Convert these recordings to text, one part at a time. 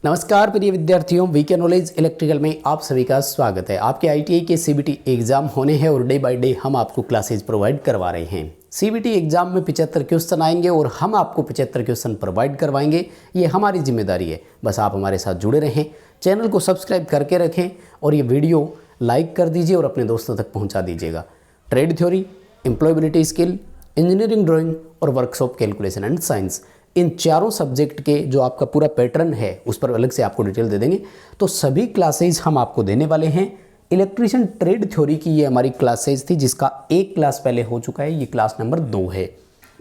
नमस्कार प्रिय विद्यार्थियों, वीके नॉलेज इलेक्ट्रिकल में आप सभी का स्वागत है। आपके आईटीआई के सीबीटी एग्जाम होने हैं और डे बाय डे हम आपको क्लासेज प्रोवाइड करवा रहे हैं। सीबीटी एग्जाम में 75 क्वेश्चन आएंगे और हम आपको 75 क्वेश्चन प्रोवाइड करवाएंगे। ये हमारी जिम्मेदारी है, बस आप हमारे साथ जुड़े रहें, चैनल को सब्सक्राइब करके रखें और ये वीडियो लाइक कर दीजिए और अपने दोस्तों तक पहुँचा दीजिएगा। Trade theory, employability skill, engineering drawing और वर्कशॉप कैलकुलेशन एंड साइंस, इन चारों सब्जेक्ट के जो आपका पूरा पैटर्न है उस पर अलग से आपको डिटेल दे देंगे। तो सभी क्लासेज हम आपको देने वाले हैं। इलेक्ट्रीशियन ट्रेड थ्योरी की ये हमारी क्लासेज थी, जिसका एक क्लास पहले हो चुका है, ये क्लास नंबर 2 है।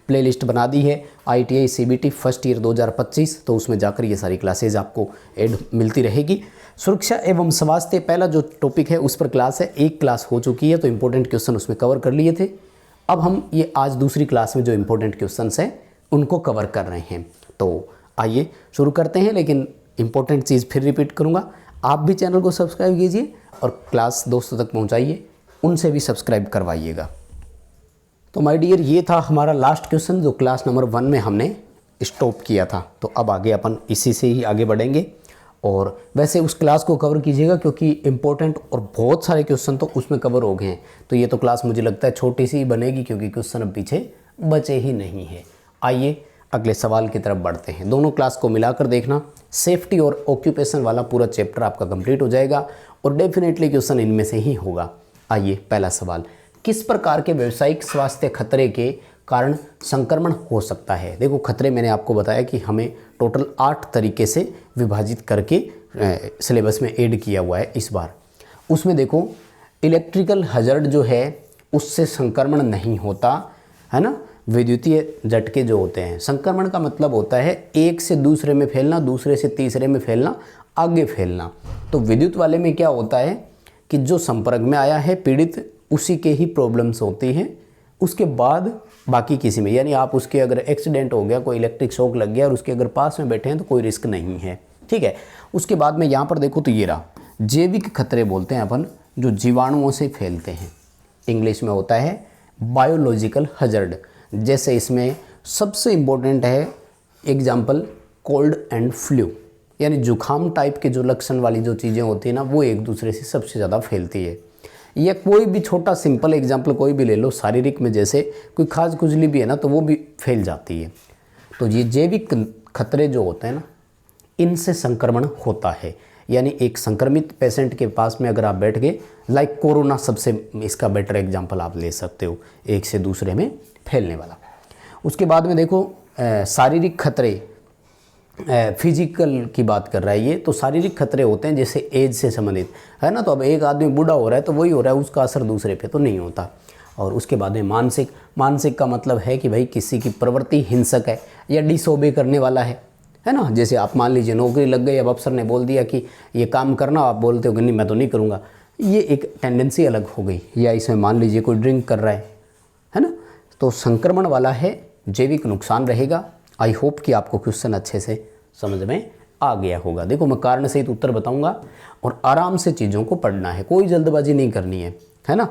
प्लेलिस्ट बना दी है आईटीआई सीबीटी फर्स्ट ईयर 2025, तो उसमें जाकर ये सारी क्लासेज आपको ऐड मिलती रहेगी। सुरक्षा एवं स्वास्थ्य पहला जो टॉपिक है उस पर क्लास है, एक क्लास हो चुकी है, तो इंपॉर्टेंट क्वेश्चन उसमें कवर कर लिए थे। अब हम ये आज दूसरी क्लास में जो इंपॉर्टेंट क्वेश्चन हैं उनको कवर कर रहे हैं। तो आइए शुरू करते हैं, लेकिन इंपॉर्टेंट चीज़ फिर रिपीट करूंगा, आप भी चैनल को सब्सक्राइब कीजिए और क्लास दोस्तों तक पहुंचाइए, उनसे भी सब्सक्राइब करवाइएगा। तो माय डियर, ये था हमारा लास्ट क्वेश्चन जो क्लास नंबर 1 में हमने स्टॉप किया था। तो अब आगे अपन इसी से ही आगे बढ़ेंगे और वैसे उस क्लास को कवर कीजिएगा क्योंकि इम्पोर्टेंट और बहुत सारे क्वेश्चन तो उसमें कवर हो गए हैं। तो ये तो क्लास मुझे लगता है छोटी सी ही बनेगी क्योंकि क्वेश्चन अब पीछे बचे ही नहीं है। आइए अगले सवाल की तरफ बढ़ते हैं। दोनों क्लास को मिलाकर देखना, सेफ्टी और ऑक्यूपेशन वाला पूरा चैप्टर आपका कंप्लीट हो जाएगा और डेफिनेटली क्वेश्चन इनमें से ही होगा। आइए पहला सवाल, किस प्रकार के व्यावसायिक स्वास्थ्य खतरे के कारण संक्रमण हो सकता है। देखो, खतरे मैंने आपको बताया कि हमें टोटल 8 तरीके से विभाजित करके सिलेबस में ऐड किया हुआ है इस बार। उसमें देखो, इलेक्ट्रिकल हजर्ड जो है उससे संक्रमण नहीं होता है ना। विद्युतीय झटके जो होते हैं, संक्रमण का मतलब होता है एक से दूसरे में फैलना, दूसरे से तीसरे में फैलना, आगे फैलना। तो विद्युत वाले में क्या होता है कि जो संपर्क में आया है पीड़ित, उसी के ही प्रॉब्लम्स होती हैं, उसके बाद बाकी किसी में, यानी आप उसके अगर एक्सीडेंट हो गया, कोई इलेक्ट्रिक शॉक लग गया और उसके अगर पास में बैठे हैं तो कोई रिस्क नहीं है, ठीक है। उसके बाद में यहाँ पर देखो तो ये रहा, जैविक खतरे बोलते हैं अपन, जो जीवाणुओं से फैलते हैं, इंग्लिश में होता है बायोलॉजिकल हजर्ड। जैसे इसमें सबसे इम्पोर्टेंट है एग्जाम्पल कोल्ड एंड फ्लू, यानी जुखाम टाइप के जो लक्षण वाली जो चीज़ें होती हैं ना, वो एक दूसरे से सबसे ज़्यादा फैलती है। या कोई भी छोटा सिंपल एग्जाम्पल कोई भी ले लो, शारीरिक में जैसे कोई खाज खुजली भी है ना, तो वो भी फैल जाती है। तो ये जैविक खतरे जो होते हैं ना, इनसे संक्रमण होता है। यानी एक संक्रमित पेशेंट के पास में अगर आप बैठ गए, लाइक कोरोना सबसे इसका बेटर एग्जाम्पल आप ले सकते हो, एक से दूसरे में फैलने वाला। उसके बाद में देखो, शारीरिक खतरे, फिजिकल की बात कर रहा है ये, तो शारीरिक खतरे होते हैं जैसे एज से संबंधित है ना। तो अब एक आदमी बूढ़ा हो रहा है तो वही हो रहा है, उसका असर दूसरे पे तो नहीं होता। और उसके बाद में मानसिक का मतलब है कि भाई किसी की प्रवृत्ति हिंसक है या डिसओबे करने वाला है ना। जैसे आप मान लीजिए नौकरी लग गई, अब अफसर ने बोल दिया कि ये काम करना, आप बोलते हो कि नहीं मैं तो नहीं करूँगा, ये एक टेंडेंसी अलग हो गई। या इसमें मान लीजिए कोई ड्रिंक कर रहा है ना, तो संक्रमण वाला है, जैविक नुकसान रहेगा। आई होप कि आपको क्वेश्चन अच्छे से समझ में आ गया होगा। देखो, मैं कारण सहित उत्तर बताऊंगा और आराम से चीज़ों को पढ़ना है, कोई जल्दबाजी नहीं करनी है ना।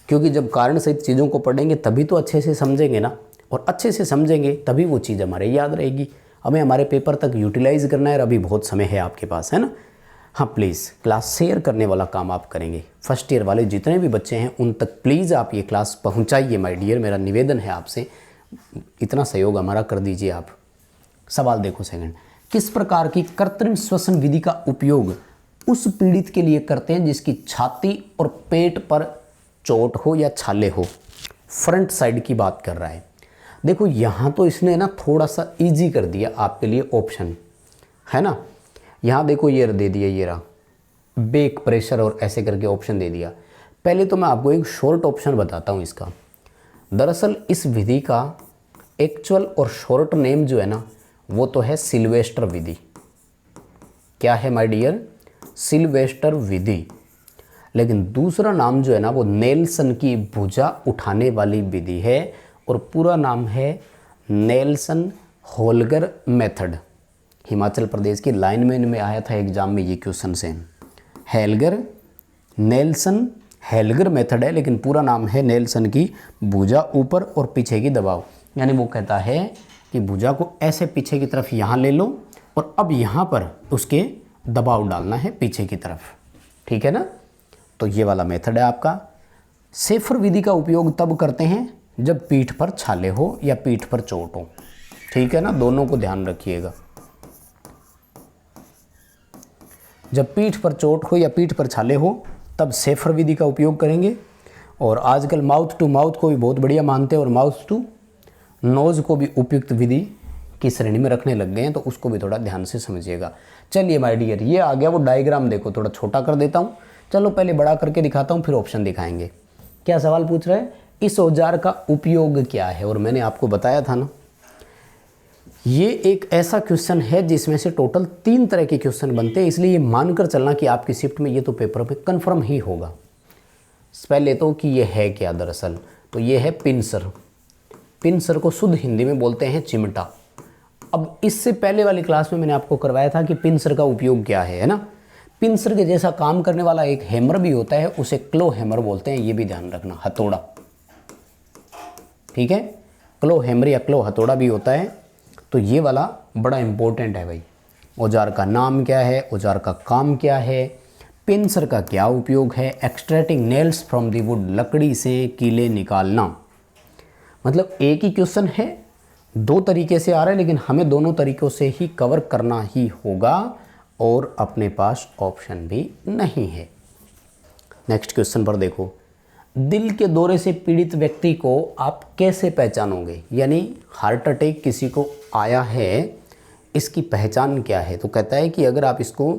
क्योंकि जब कारण सहित चीज़ों को पढ़ेंगे तभी तो अच्छे से समझेंगे ना, और अच्छे से समझेंगे तभी वो चीज़ हमारे याद रहेगी। हमें हमारे पेपर तक यूटिलाइज करना है और अभी बहुत समय है आपके पास, है ना। हाँ, प्लीज़ क्लास शेयर करने वाला काम आप करेंगे। फर्स्ट ईयर वाले जितने भी बच्चे हैं उन तक प्लीज़ आप ये क्लास पहुंचाइए माय डियर, मेरा निवेदन है आपसे, इतना सहयोग हमारा कर दीजिए आप। सवाल देखो सेकंड, किस प्रकार की कृत्रिम श्वसन विधि का उपयोग उस पीड़ित के लिए करते हैं जिसकी छाती और पेट पर चोट हो या छाले हो। फ्रंट साइड की बात कर रहा है। देखो, यहाँ तो इसने ना थोड़ा सा ईजी कर दिया आपके लिए ऑप्शन, है ना। यहाँ देखो ये दे दिया, ये रहा बैक प्रेशर और ऐसे करके ऑप्शन दे दिया। पहले तो मैं आपको एक शॉर्ट ऑप्शन बताता हूँ इसका। दरअसल इस विधि का एक्चुअल और शॉर्ट नेम जो है ना, वो तो है सिल्वेस्टर विधि। क्या है माय डियर? सिल्वेस्टर विधि। लेकिन दूसरा नाम जो है ना, वो नेल्सन की भुजा उठाने वाली विधि है और पूरा नाम है नेल्सन होल्गर मेथड। हिमाचल प्रदेश की लाइनमैन में आया था एग्जाम में ये क्वेश्चन से। नेल्सन हेल्गर मेथड है, लेकिन पूरा नाम है नेल्सन की भुजा ऊपर और पीछे की दबाव। यानी वो कहता है कि भुजा को ऐसे पीछे की तरफ यहाँ ले लो और अब यहाँ पर उसके दबाव डालना है पीछे की तरफ, ठीक है ना। तो ये वाला मेथड है आपका। सेफर विधि का उपयोग तब करते हैं जब पीठ पर छाले हो या पीठ पर चोट हो, ठीक है ना, दोनों को ध्यान रखिएगा। जब पीठ पर चोट हो या पीठ पर छाले हो तब सेफर विधि का उपयोग करेंगे। और आजकल माउथ टू माउथ को भी बहुत बढ़िया मानते हैं और माउथ टू नोज़ को भी उपयुक्त विधि की श्रेणी में रखने लग गए हैं, तो उसको भी थोड़ा ध्यान से समझिएगा। चलिए माय डियर, ये आ गया वो डायग्राम, देखो थोड़ा छोटा कर देता हूँ। चलो पहले बड़ा करके दिखाता हूँ, फिर ऑप्शन दिखाएंगे। क्या सवाल पूछ रहे हैं, इस औजार का उपयोग क्या है। और मैंने आपको बताया था ना, ये एक ऐसा क्वेश्चन है जिसमें से टोटल 3 तरह के क्वेश्चन बनते हैं, इसलिए ये मानकर चलना कि आपकी शिफ्ट में ये तो पेपर में कन्फर्म ही होगा। पहले तो कि ये है क्या दरअसल, तो ये है पिंसर। पिंसर को शुद्ध हिंदी में बोलते हैं चिमटा। अब इससे पहले वाली क्लास में मैंने आपको करवाया था कि पिंसर का उपयोग क्या है ना। पिंसर के जैसा काम करने वाला एक हैमर भी होता है, उसे क्लो हैमर बोलते हैं, ये भी ध्यान रखना, हथौड़ा, ठीक है। क्लो हैमर या क्लो हथौड़ा भी होता है। तो ये वाला बड़ा इंपॉर्टेंट है भाई। औजार का नाम क्या है, औजार का काम क्या है, पिंसर का क्या उपयोग है, extracting nails from the wood, लकड़ी से कीले निकालना। मतलब एक ही क्वेश्चन है, 2 तरीके से आ रहा है, लेकिन हमें दोनों तरीक़ों से ही कवर करना ही होगा और अपने पास ऑप्शन भी नहीं है। नेक्स्ट क्वेश्चन पर देखो, दिल के दौरे से पीड़ित व्यक्ति को आप कैसे पहचानोगे, यानी हार्ट अटैक किसी को आया है, इसकी पहचान क्या है। तो कहता है कि अगर आप इसको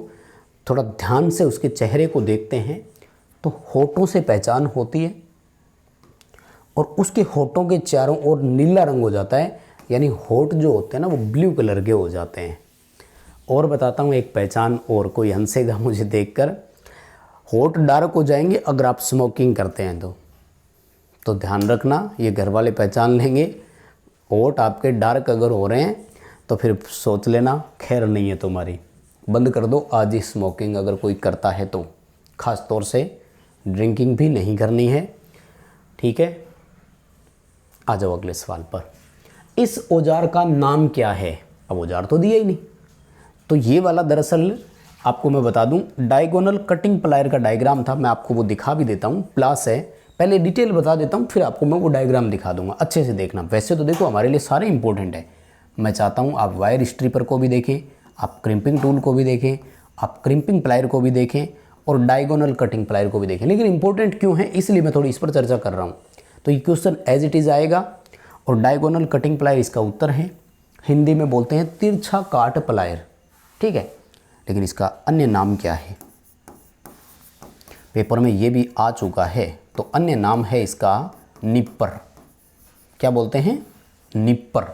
थोड़ा ध्यान से उसके चेहरे को देखते हैं तो होठों से पहचान होती है और उसके होठों के चारों ओर नीला रंग हो जाता है, यानी होठ जो होते हैं ना वो ब्लू कलर के हो जाते हैं। और बताता हूँ एक पहचान, और कोई हंसेगा मुझे देखकर, होठ डार्क हो जाएंगे अगर आप स्मोकिंग करते हैं तो ध्यान रखना, ये घर वाले पहचान लेंगे। होठ आपके डार्क अगर हो रहे हैं तो फिर सोच लेना खैर नहीं है तुम्हारी, बंद कर दो आज ही स्मोकिंग अगर कोई करता है तो। ख़ास तौर से ड्रिंकिंग भी नहीं करनी है, ठीक है। आ जाओ अगले सवाल पर, इस औजार का नाम क्या है। अब औजार तो दिया ही नहीं, तो ये वाला दरअसल आपको मैं बता दूं, डायगोनल कटिंग प्लायर का डायग्राम था, मैं आपको वो दिखा भी देता हूँ, प्लस है। पहले डिटेल बता देता हूँ, फिर आपको मैं वो डायग्राम दिखा दूंगा, अच्छे से देखना। वैसे तो देखो हमारे लिए सारे इंपॉर्टेंट है, मैं चाहता हूँ आप वायर स्ट्रिपर को भी देखें, आप क्रिम्पिंग टूल को भी देखें, आप क्रिम्पिंग प्लायर को भी देखें और डायगोनल कटिंग प्लायर को भी देखें। लेकिन इंपॉर्टेंट क्यों है, इसलिए मैं थोड़ी इस पर चर्चा कर रहा हूँ। तो ये क्वेश्चन एज इट इज़ आएगा और डायगोनल कटिंग प्लायर इसका उत्तर है। हिंदी में बोलते हैं तिरछा काट प्लायर, ठीक है। लेकिन इसका अन्य नाम क्या है, पेपर में ये भी आ चुका है, तो अन्य नाम है इसका निप्पर। क्या बोलते हैं, निप्पर।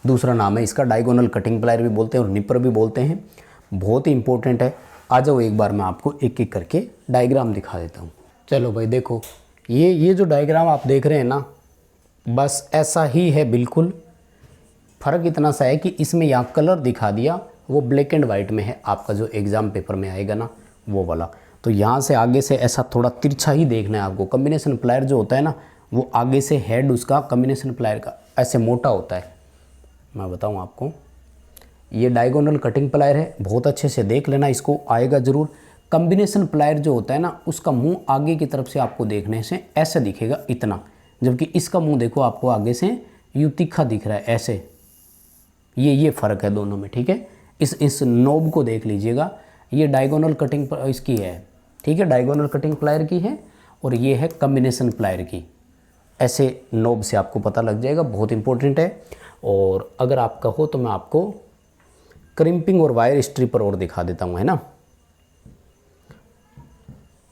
दूसरा नाम है इसका डायगोनल कटिंग प्लायर भी बोलते हैं और निप्पर भी बोलते हैं। बहुत ही इंपॉर्टेंट है। आ जाओ एक बार मैं आपको एक एक करके डायग्राम दिखा देता हूँ। चलो भाई देखो, ये जो डायग्राम आप देख रहे हैं ना, बस ऐसा ही है बिल्कुल। फ़र्क इतना सा है कि इसमें यहाँ कलर दिखा दिया, वो ब्लैक एंड वाइट में है। आपका जो एग्ज़ाम पेपर में आएगा ना वो वाला, तो यहाँ से आगे से ऐसा थोड़ा तिरछा ही देखना है आपको। कम्बिनेशन प्लायर जो होता है ना, वो आगे से हेड उसका कम्बिनेशन प्लायर का ऐसे मोटा होता है। मैं बताऊँ आपको, ये डायगोनल कटिंग प्लायर है, बहुत अच्छे से देख लेना, इसको आएगा ज़रूर। कम्बिनेशन प्लायर जो होता है ना, उसका मुंह आगे की तरफ से आपको देखने से ऐसा दिखेगा इतना, जबकि इसका मुंह देखो आपको आगे से यूँ तीखा दिख रहा है ऐसे। ये फ़र्क है दोनों में, ठीक है। इस नोब को देख लीजिएगा, ये डायगोनल कटिंग इसकी है, ठीक है, डायगोनल कटिंग प्लायर की है, और ये है कम्बिनेशन प्लायर की। ऐसे नोब से आपको पता लग जाएगा, बहुत इंपॉर्टेंट है। और अगर आपका हो तो मैं आपको क्रिम्पिंग और वायर स्ट्रिपर और दिखा देता हूँ, है ना।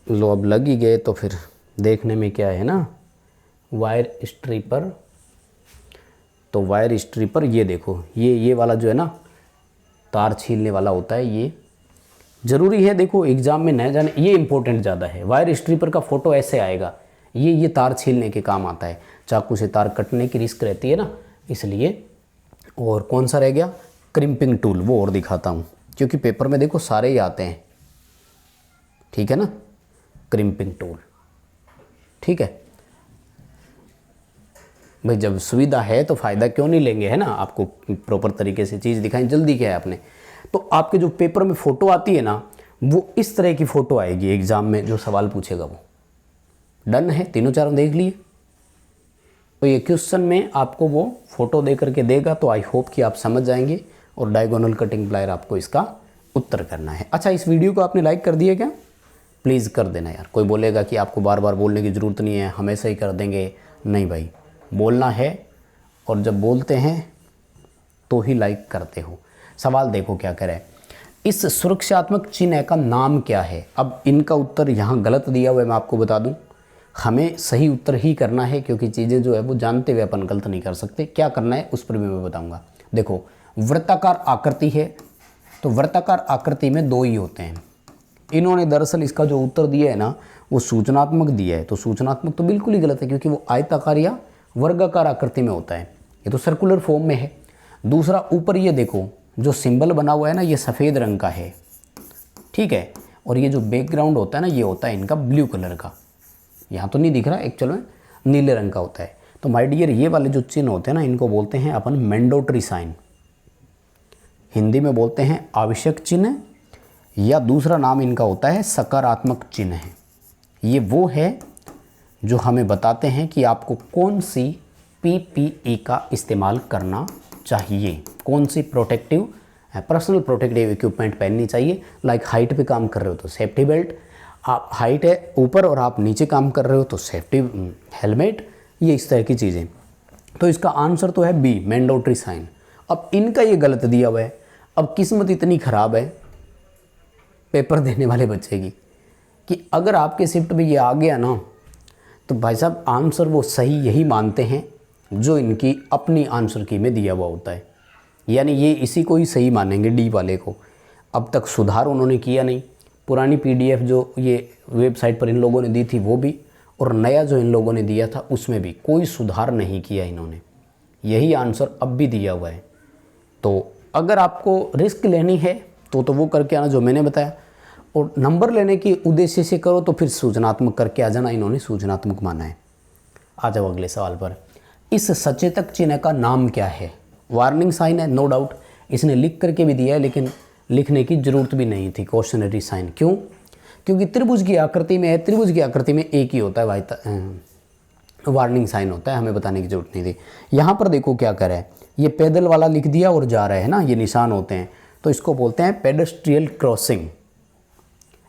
लो अब लग ही गए तो फिर देखने में क्या है ना, वायर स्ट्रिपर। तो वायर स्ट्रिपर ये देखो, ये वाला जो है ना तार छीलने वाला होता है, ये ज़रूरी है। देखो एग्ज़ाम में न जाने, ये इंपॉर्टेंट ज़्यादा है। वायर स्ट्रिपर का फ़ोटो ऐसे आएगा, ये तार छीलने के काम आता है, चाकू से तार कटने की रिस्क रहती है ना, इसलिए। और कौन सा रह गया, क्रिम्पिंग टूल, वो और दिखाता हूँ, क्योंकि पेपर में देखो सारे ही आते हैं, ठीक है ना। क्रिम्पिंग टूल, ठीक है भाई, जब सुविधा है तो फ़ायदा क्यों नहीं लेंगे, है ना। आपको प्रॉपर तरीके से चीज़ दिखाएं, जल्दी क्या है आपने। तो आपके जो पेपर में फ़ोटो आती है ना, वो इस तरह की फ़ोटो आएगी एग्ज़ाम में जो सवाल पूछेगा वो। डन है, तीनों चारों देख लिए। तो ये क्वेश्चन में आपको वो फ़ोटो दे करके देगा, तो आई होप कि आप समझ जाएंगे और डायगोनल कटिंग प्लायर आपको इसका उत्तर करना है। अच्छा, इस वीडियो को आपने लाइक कर दिया क्या? प्लीज़ कर देना यार। कोई बोलेगा कि आपको बार बार बोलने की ज़रूरत नहीं है, हमेशा ही कर देंगे। नहीं भाई, बोलना है, और जब बोलते हैं तो ही लाइक करते हो। सवाल देखो क्या करें, इस सुरक्षात्मक चिन्ह का नाम क्या है? अब इनका उत्तर यहाँ गलत दिया हुआ है, मैं आपको बता दूं। हमें सही उत्तर ही करना है, क्योंकि चीज़ें जो है वो जानते हुए अपन गलत नहीं कर सकते। क्या करना है उस पर भी मैं बताऊंगा। देखो, वृत्ताकार आकृति है, तो वृत्ताकार आकृति में दो ही होते हैं। इन्होंने दरअसल इसका जो उत्तर दिया है ना, वो सूचनात्मक दिया है। तो सूचनात्मक तो बिल्कुल ही गलत है, क्योंकि वो आयताकार या वर्गाकार आकृति में होता है। ये तो सर्कुलर फॉर्म में है। दूसरा, ऊपर ये देखो जो सिंबल बना हुआ है ना, ये सफ़ेद रंग का है, ठीक है। और ये जो बैकग्राउंड होता है ना, ये होता है इनका ब्लू कलर का। यहाँ तो नहीं दिख रहा, एक्चुअल में नीले रंग का होता है। तो माय डियर, ये वाले जो चिन्ह होते हैं ना, इनको बोलते हैं अपन मैंडेटरी साइन। हिंदी में बोलते हैं आवश्यक चिन्ह, या दूसरा नाम इनका होता है सकारात्मक चिन्ह है। ये वो है जो हमें बताते हैं कि आपको कौन सी PPE का इस्तेमाल करना चाहिए, कौन सी प्रोटेक्टिव पर्सनल प्रोटेक्टिव इक्विपमेंट पहननी चाहिए। लाइक हाइट पे काम कर रहे हो तो सेफ्टी बेल्ट, आप हाइट है ऊपर और आप नीचे काम कर रहे हो तो सेफ्टी हेलमेट, ये इस तरह की चीज़ें। तो इसका आंसर तो है बी, मैंडेटरी साइन। अब इनका ये गलत दिया हुआ है। अब किस्मत इतनी ख़राब है पेपर देने वाले बच्चे की कि अगर आपके शिफ्ट में ये आ गया ना, तो भाई साहब आंसर वो सही यही मानते हैं जो इनकी अपनी आंसर की में दिया हुआ होता है। यानी ये इसी को ही सही मानेंगे, डी वाले को। अब तक सुधार उन्होंने किया नहीं। पुरानी PDF जो ये वेबसाइट पर इन लोगों ने दी थी वो भी, और नया जो इन लोगों ने दिया था उसमें भी कोई सुधार नहीं किया इन्होंने। यही आंसर अब भी दिया हुआ है। तो अगर आपको रिस्क लेनी है तो वो करके आना जो मैंने बताया, और नंबर लेने के उद्देश्य से करो तो फिर सूचनात्मक करके आ जाना। इन्होंने सूचनात्मक माना है। आ जाओ अगले सवाल पर। इस सचेतक चिन्ह का नाम क्या है? वार्निंग साइन है, नो डाउट। इसने लिख करके भी दिया है, लेकिन लिखने की जरूरत भी नहीं थी। क्वेश्चनरी साइन क्यों? क्योंकि त्रिभुज की आकृति में है। त्रिभुज की आकृति में एक ही होता है भाई, वार्निंग साइन होता है, हमें बताने की जरूरत नहीं थी। यहाँ पर देखो क्या कर रहा है, ये पैदल वाला लिख दिया और जा रहे हैं ना, ये निशान होते हैं, तो इसको बोलते हैं पेडेस्ट्रियल क्रॉसिंग।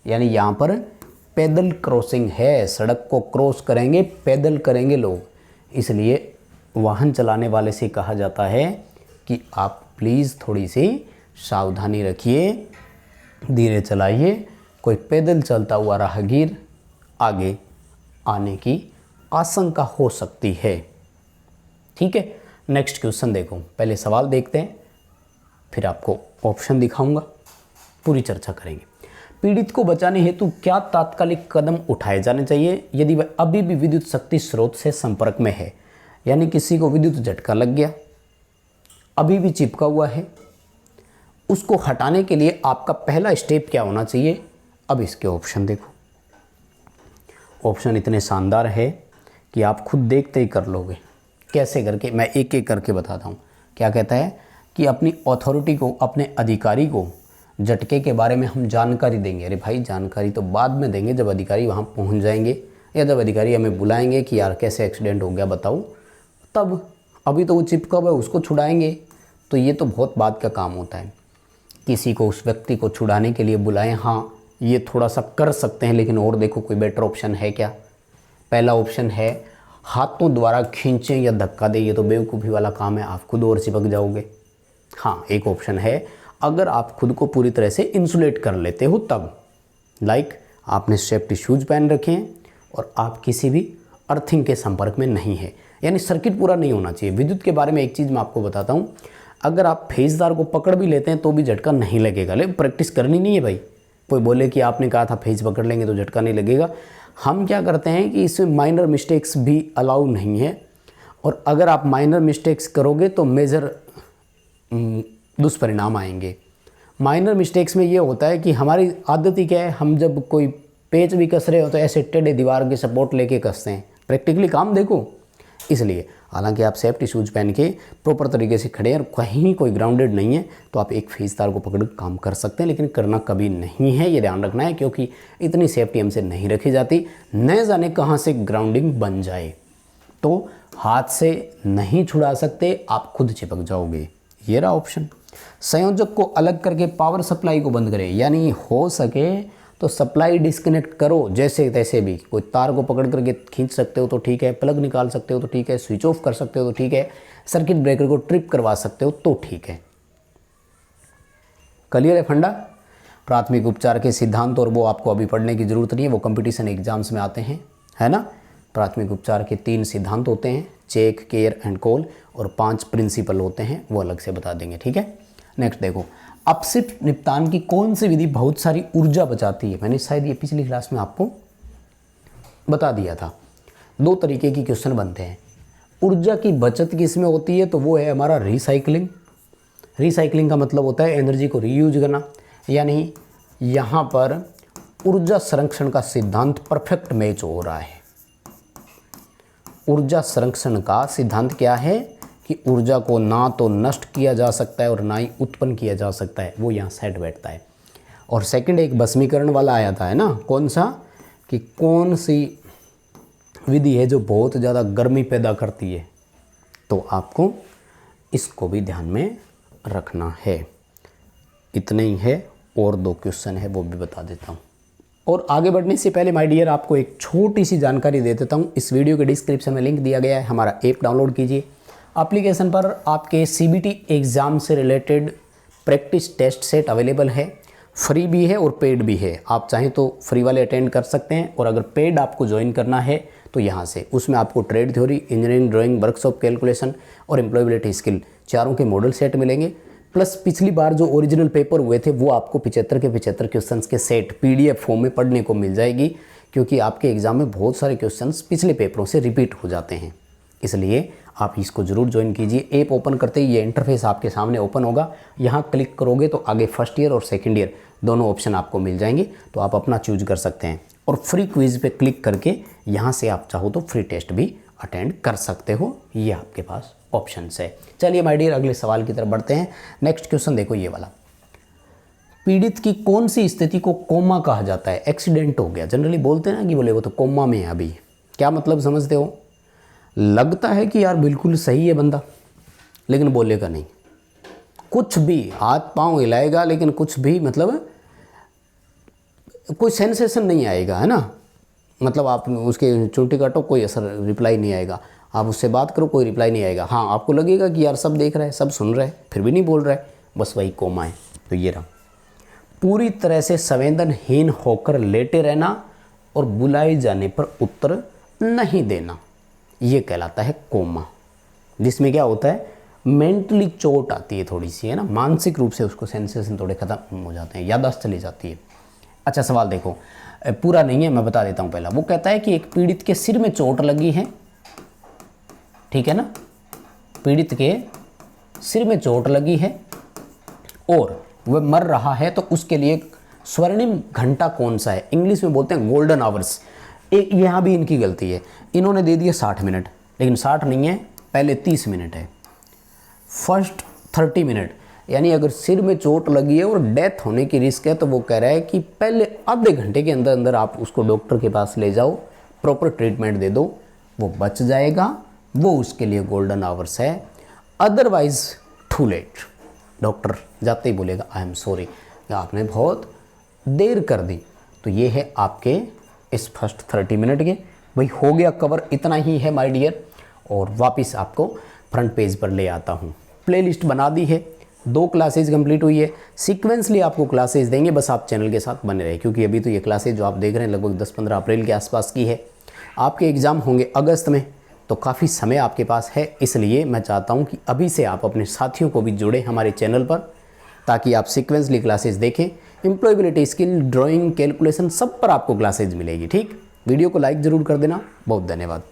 यानी यहाँ पर पैदल क्रॉसिंग है, सड़क को क्रॉस करेंगे, पैदल करेंगे लोग। इसलिए वाहन चलाने वाले से कहा जाता है कि आप प्लीज़ थोड़ी सी सावधानी रखिए, धीरे चलाइए। कोई पैदल चलता हुआ राहगीर आगे आने की आशंका हो सकती है। ठीक है, नेक्स्ट क्वेश्चन देखो। पहले सवाल देखते हैं, फिर आपको ऑप्शन दिखाऊंगा, पूरी चर्चा करेंगे। पीड़ित को बचाने हेतु क्या तात्कालिक कदम उठाए जाने चाहिए यदि वह अभी भी विद्युत शक्ति स्रोत से संपर्क में है? यानी किसी को विद्युत झटका लग गया, अभी भी चिपका हुआ है, उसको हटाने के लिए आपका पहला स्टेप क्या होना चाहिए? अब इसके ऑप्शन देखो। ऑप्शन इतने शानदार है कि आप खुद देखते ही कर लोगे। कैसे करके, मैं एक एक करके बताता हूँ। क्या कहता है कि अपनी अथॉरिटी को, अपने अधिकारी को झटके के बारे में हम जानकारी देंगे। अरे भाई, जानकारी तो बाद में देंगे, जब अधिकारी वहाँ पहुँच जाएंगे, या जब अधिकारी हमें बुलाएंगे कि यार कैसे एक्सीडेंट हो गया बताओ, तब। अभी तो वो चिपका हुआ है, उसको छुड़ाएंगे। तो ये तो बहुत बात का काम होता है। किसी को, उस व्यक्ति को छुड़ाने के लिए बुलाएं, हाँ ये थोड़ा सा कर सकते हैं, लेकिन और देखो कोई बेटर ऑप्शन है क्या? पहला ऑप्शन है हाथों द्वारा खींचें या धक्का दें। ये तो बेवकूफ़ी वाला काम है, आप खुद और चिपक जाओगे। हाँ, एक ऑप्शन है अगर आप खुद को पूरी तरह से इंसुलेट कर लेते हो तब। लाइक आपने सेफ्टी शूज़ पहन रखे हैं और आप किसी भी अर्थिंग के संपर्क में नहीं है, यानी सर्किट पूरा नहीं होना चाहिए। विद्युत के बारे में एक चीज़ मैं आपको बताता हूँ, अगर आप फेजदार को पकड़ भी लेते हैं तो भी झटका नहीं लगेगा। लेकिन प्रैक्टिस करनी नहीं है भाई। कोई बोले कि आपने कहा था फेज पकड़ लेंगे तो झटका नहीं लगेगा। हम क्या करते हैं कि इसमें माइनर मिस्टेक्स भी अलाउ नहीं है, और अगर आप माइनर मिस्टेक्स करोगे तो मेजर दुष्परिणाम आएंगे। माइनर मिस्टेक्स में ये होता है कि हमारी आदत ही क्या है, हम जब कोई पेच भी कस रहे हो तो ऐसे टेढ़े दीवार की सपोर्ट लेके कसते हैं। प्रैक्टिकली काम देखो, इसलिए हालांकि आप सेफ्टी शूज़ पहन के प्रॉपर तरीके से खड़े हैं और कहीं कोई ग्राउंडेड नहीं है तो आप एक फेस तार को पकड़ काम कर सकते हैं, लेकिन करना कभी नहीं है, ये ध्यान रखना है, क्योंकि इतनी सेफ्टी हमसे नहीं रखी जाती। न जाने कहाँ से ग्राउंडिंग बन जाए तो हाथ से नहीं छुड़ा सकते, आप खुद चिपक जाओगे। ये रहा ऑप्शन। संयोजक को अलग करके पावर सप्लाई को बंद करें, यानी हो सके तो सप्लाई डिस्कनेक्ट करो जैसे तैसे भी। कोई तार को पकड़ करके खींच सकते हो तो ठीक है, प्लग निकाल सकते हो तो ठीक है, स्विच ऑफ कर सकते हो तो ठीक है, सर्किट ब्रेकर को ट्रिप करवा सकते हो तो ठीक है। क्लियर है फंडा? प्राथमिक उपचार के सिद्धांत और वो आपको अभी पढ़ने की जरूरत नहीं है, वो कंपटीशन एग्जाम्स में आते हैं, है ना। प्राथमिक उपचार के 3 सिद्धांत होते हैं, चेक, केयर एंड कॉल, और 5 प्रिंसिपल होते हैं, वो अलग से बता देंगे, ठीक है। नेक्स्ट देखो, अपशिष्ट निपटान की कौन सी विधि बहुत सारी ऊर्जा बचाती है? मैंने शायद ये पिछली क्लास में आपको बता दिया था। 2 तरीके की क्वेश्चन बनते हैं। ऊर्जा की बचत किस में होती है? तो वो है हमारा रिसाइकलिंग। रिसाइकलिंग का मतलब होता है एनर्जी को रीयूज करना, यानी यहाँ पर ऊर्जा संरक्षण का सिद्धांत परफेक्ट मैच हो रहा है। ऊर्जा संरक्षण का सिद्धांत क्या है कि ऊर्जा को ना तो नष्ट किया जा सकता है और ना ही उत्पन्न किया जा सकता है, वो यहाँ सेट बैठता है। और सेकंड एक भस्मीकरण वाला आया था, है ना, कौन सा, कि कौन सी विधि है जो बहुत ज़्यादा गर्मी पैदा करती है, तो आपको इसको भी ध्यान में रखना है। इतने ही है, और 2 क्वेश्चन है वो भी बता देता हूँ। और आगे बढ़ने से पहले माय डियर आपको एक छोटी सी जानकारी दे देता हूँ। इस वीडियो के डिस्क्रिप्शन में लिंक दिया गया है, हमारा ऐप डाउनलोड कीजिए। एप्लीकेशन पर आपके CBT एग्ज़ाम से related practice test set available है, फ्री भी है और पेड भी है। आप चाहें तो फ्री वाले अटेंड कर सकते हैं, और अगर पेड आपको ज्वाइन करना है तो यहाँ से, उसमें आपको trade theory, engineering, drawing, workshop, calculation और एम्प्लॉयबिलिटी स्किल चारों के मॉडल सेट मिलेंगे। प्लस पिछली बार जो ओरिजिनल पेपर हुए थे वो आपको 75 के 75 क्वेश्चंस के सेट PDF फॉर्म में पढ़ने को मिल जाएगी, क्योंकि आपके एग्ज़ाम में बहुत सारे क्वेश्चंस पिछले पेपरों से रिपीट हो जाते हैं। इसलिए आप इसको ज़रूर ज्वाइन कीजिए। ऐप ओपन करते ही ये इंटरफेस आपके सामने ओपन होगा, यहाँ क्लिक करोगे तो आगे फर्स्ट ईयर और सेकेंड ईयर दोनों ऑप्शन आपको मिल जाएंगे, तो आप अपना चूज कर सकते हैं। और फ्री क्विज़ पे क्लिक करके यहाँ से आप चाहो तो फ्री टेस्ट भी अटेंड कर सकते हो, ये आपके पास ऑप्शन है। चलिए माय डियर अगले सवाल की तरफ बढ़ते हैं। नेक्स्ट क्वेश्चन देखो ये वाला, पीड़ित की कौन सी स्थिति को कोमा कहा जाता है? एक्सीडेंट हो गया, जनरली बोलते हैं ना कि बोले वो तो कोमा में है अभी। क्या मतलब समझते हो? लगता है कि यार बिल्कुल सही है बंदा, लेकिन बोलेगा नहीं, कुछ भी हाथ पांव हिलाएगा, लेकिन कुछ भी मतलब कोई सेंसेशन नहीं आएगा, है ना। मतलब आप उसके चुंटी काटो, कोई असर, रिप्लाई नहीं आएगा। आप उससे बात करो, कोई रिप्लाई नहीं आएगा। हाँ, आपको लगेगा कि यार सब देख रहा है, सब सुन रहा है, फिर भी नहीं बोल रहा है, बस वही कोमा है। तो ये रहा, पूरी तरह से संवेदनहीन होकर लेटे रहना और बुलाए जाने पर उत्तर नहीं देना, ये कहलाता है कोमा। जिसमें क्या होता है, मेंटली चोट आती है थोड़ी सी, है ना, मानसिक रूप से उसको सेंसेशन थोड़े खत्म हो जाते हैं, याददाश्त चली जाती है। अच्छा सवाल देखो, पूरा नहीं है, मैं बता देता हूँ पहला। वो कहता है कि एक पीड़ित के सिर में चोट लगी है, ठीक है ना, पीड़ित के सिर में चोट लगी है और वह मर रहा है, तो उसके लिए स्वर्णिम घंटा कौन सा है? इंग्लिश में बोलते हैं गोल्डन आवर्स। एक यहाँ भी इनकी गलती है, इन्होंने दे दिया 60 मिनट, लेकिन 60 नहीं है, पहले 30 मिनट है, फर्स्ट 30 मिनट। यानी अगर सिर में चोट लगी है और डेथ होने की रिस्क है, तो वो कह रहा है कि पहले आधे घंटे के अंदर अंदर आप उसको डॉक्टर के पास ले जाओ, प्रॉपर ट्रीटमेंट दे दो, वो बच जाएगा, वो उसके लिए गोल्डन आवर्स है। अदरवाइज टू लेट, डॉक्टर जाते ही बोलेगा आई एम सॉरी, आपने बहुत देर कर दी। तो ये है आपके इस फर्स्ट 30 मिनट के। भाई हो गया कवर, इतना ही है माय डियर। और वापस आपको फ्रंट पेज पर ले आता हूँ। प्लेलिस्ट बना दी है, 2 क्लासेज कंप्लीट हुई है, सीक्वेंसली आपको क्लासेज देंगे, बस आप चैनल के साथ बने रहे, क्योंकि अभी तो ये क्लासेज जो आप देख रहे हैं लगभग 10-15 अप्रैल के आसपास की है। आपके एग्ज़ाम होंगे अगस्त में, तो काफ़ी समय आपके पास है। इसलिए मैं चाहता हूँ कि अभी से आप अपने साथियों को भी जोड़ें हमारे चैनल पर, ताकि आप सीक्वेंसली क्लासेज देखें। एम्प्लॉयबिलिटी स्किल, ड्राइंग, कैलकुलेशन, सब पर आपको क्लासेज मिलेगी। ठीक, वीडियो को लाइक ज़रूर कर देना। बहुत धन्यवाद।